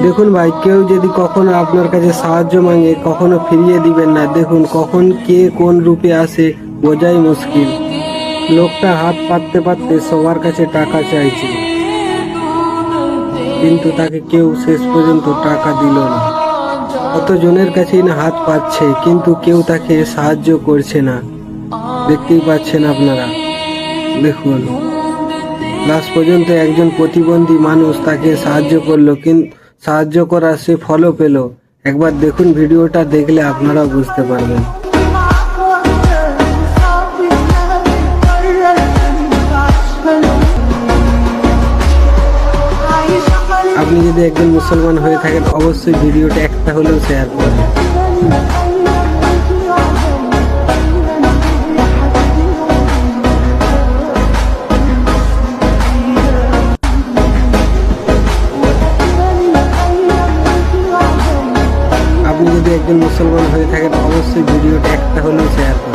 দেখুন ভাই, কেউ যদি কখনো আপনার কাছে সাহায্য মাঙে কখনো ফিরিয়ে দিবেন না। দেখুন কখন কে কোন রূপে আসে বোঝাই মুশকিল। লোকটা হাত পাততে পাততে সবার কাছে টাকা চাইছে, কিন্তু তাকে কেউ শেষ পর্যন্ত টাকা দিল না। কতজনের কাছেই না হাত পাচ্ছে, কিন্তু কেউ তাকে সাহায্য করছে না। দেখতেই পাচ্ছেন আপনারা। দেখুন লাস্ট পর্যন্ত একজন প্রতিবন্ধী মানুষ তাকে সাহায্য করলো, কিন্তু সাহায্য করার সে ফলও পেল। একবার দেখুন, ভিডিওটা দেখলে আপনারাও বুঝতে পারবেন। আপনি যদি একজন মুসলমান হয়ে থাকেন অবশ্যই ভিডিওটা একটা হলেও শেয়ার করবেন। আপনি যদি একজন মুসলমান হয়ে থাকেন অবশ্যই ভিডিওটা একটা হলেও শেয়ার করবেন।